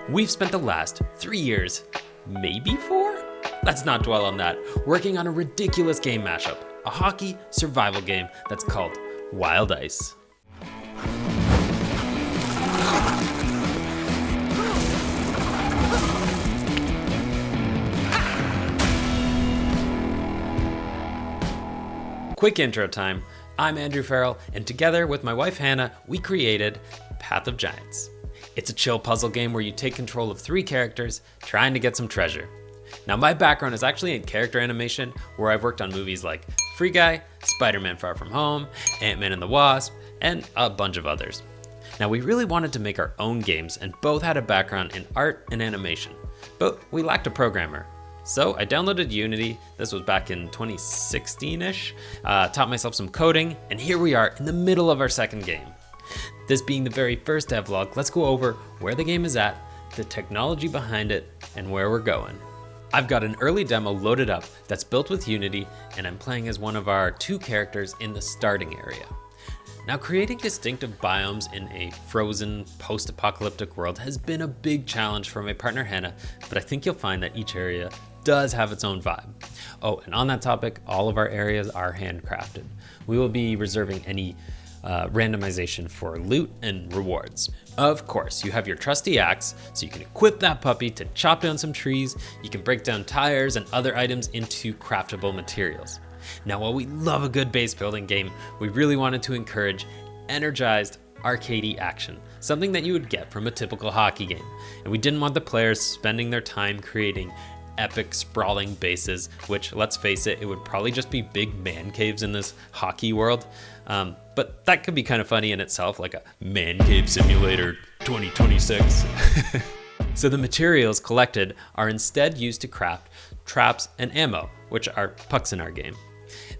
We've spent the last 3 years, maybe 4? Let's not dwell on that, working on a ridiculous game mashup, a hockey survival game that's called Wild Ice. Quick intro time. I'm Andrew Farrell, and together with my wife Hannah, we created Path of Giants. It's a chill puzzle game where you take control of 3 characters trying to get some treasure. Now, my background is actually in character animation, where I've worked on movies like Free Guy, Spider-Man Far From Home, Ant-Man and the Wasp, and a bunch of others. Now, we really wanted to make our own games, and both had a background in art and animation, but we lacked a programmer. So I downloaded Unity, this was back in 2016-ish, taught myself some coding, and here we are in the middle of our second game. This being the very first devlog, let's go over where the game is at, the technology behind it, and where we're going. I've got an early demo loaded up that's built with Unity, and I'm playing as one of our 2 characters in the starting area. Now, creating distinctive biomes in a frozen, post-apocalyptic world has been a big challenge for my partner Hannah, but I think you'll find that each area does have its own vibe. Oh, and on that topic, all of our areas are handcrafted. We will be reserving any randomization for loot and rewards. Of course, you have your trusty axe, so you can equip that puppy to chop down some trees. You can break down tires and other items into craftable materials. Now, while we love a good base building game, we really wanted to encourage energized, arcadey action, something that you would get from a typical hockey game. And we didn't want the players spending their time creating epic sprawling bases, which, let's face it, it would probably just be big man caves in this hockey world. But that could be kind of funny in itself, like a man cave simulator 2026. So the materials collected are instead used to craft traps and ammo, which are pucks in our game.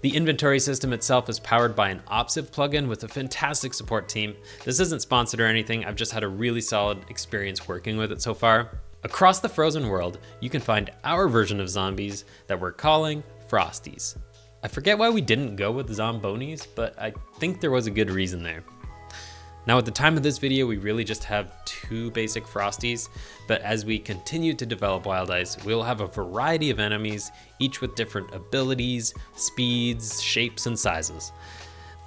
The inventory system itself is powered by an OpSiv plugin with a fantastic support team. This isn't sponsored or anything, I've just had a really solid experience working with it so far. Across the frozen world, you can find our version of zombies that we're calling Frosties. I forget why we didn't go with Zombonis, but I think there was a good reason there. Now, at the time of this video, we really just have 2 basic Frosties, but as we continue to develop Wild Ice, we'll have a variety of enemies, each with different abilities, speeds, shapes, and sizes.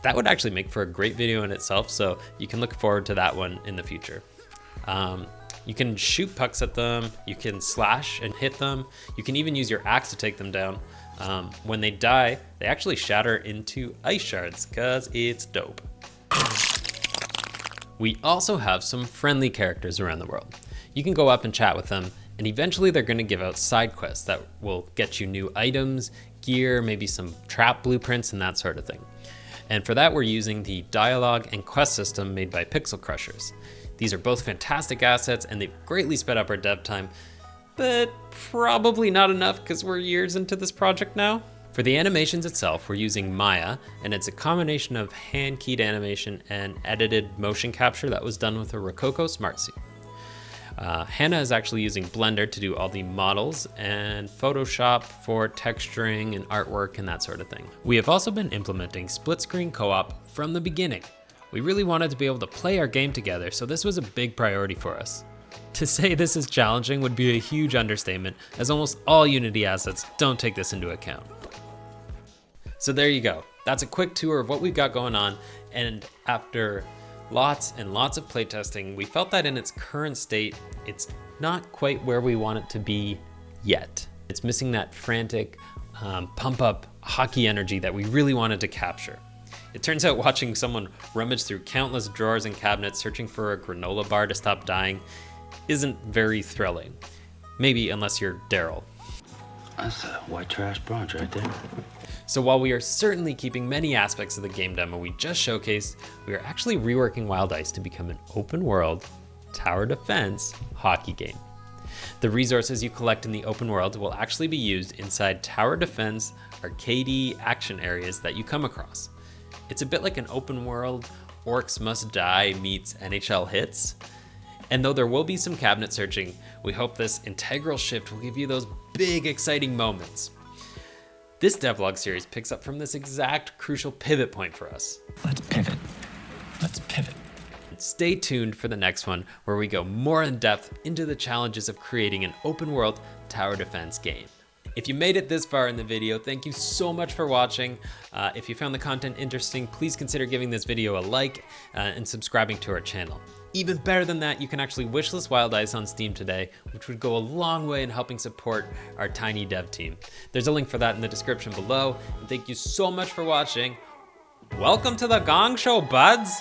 That would actually make for a great video in itself, so you can look forward to that one in the future. You can shoot pucks at them, you can slash and hit them, you can even use your axe to take them down. When they die, they actually shatter into ice shards, cause it's dope. We also have some friendly characters around the world. You can go up and chat with them, and eventually they're gonna give out side quests that will get you new items, gear, maybe some trap blueprints, and that sort of thing. And for that, we're using the dialogue and quest system made by Pixel Crushers. These are both fantastic assets, and they've greatly sped up our dev time, but probably not enough because we're years into this project now. For the animations itself, we're using Maya, and it's a combination of hand-keyed animation and edited motion capture that was done with a Rococo Smart Suit. Hannah is actually using Blender to do all the models and Photoshop for texturing and artwork and that sort of thing. We have also been implementing split-screen co-op from the beginning. We really wanted to be able to play our game together, so this was a big priority for us. To say this is challenging would be a huge understatement, as almost all Unity assets don't take this into account. So there you go. That's a quick tour of what we've got going on, and after lots and lots of playtesting, we felt that in its current state, it's not quite where we want it to be yet. It's missing that frantic, pump-up hockey energy that we really wanted to capture. It turns out watching someone rummage through countless drawers and cabinets searching for a granola bar to stop dying isn't very thrilling. Maybe unless you're Daryl. That's a white trash brunch right there. So while we are certainly keeping many aspects of the game demo we just showcased, we are actually reworking Wild Ice to become an open world, tower defense hockey game. The resources you collect in the open world will actually be used inside tower defense, arcadey action areas that you come across. It's a bit like an open world Orcs Must Die meets NHL Hits. And though there will be some cabinet searching, we hope this integral shift will give you those big exciting moments. This devlog series picks up from this exact crucial pivot point for us. Let's pivot. Let's pivot. stay tuned for the next one where we go more in depth into the challenges of creating an open world tower defense game. If you made it this far in the video, thank you so much for watching. If you found the content interesting, please consider giving this video a like and subscribing to our channel. Even better than that, you can actually wishlist Wild Ice on Steam today, which would go a long way in helping support our tiny dev team. There's a link for that in the description below. And thank you so much for watching. Welcome to the Gong Show, buds!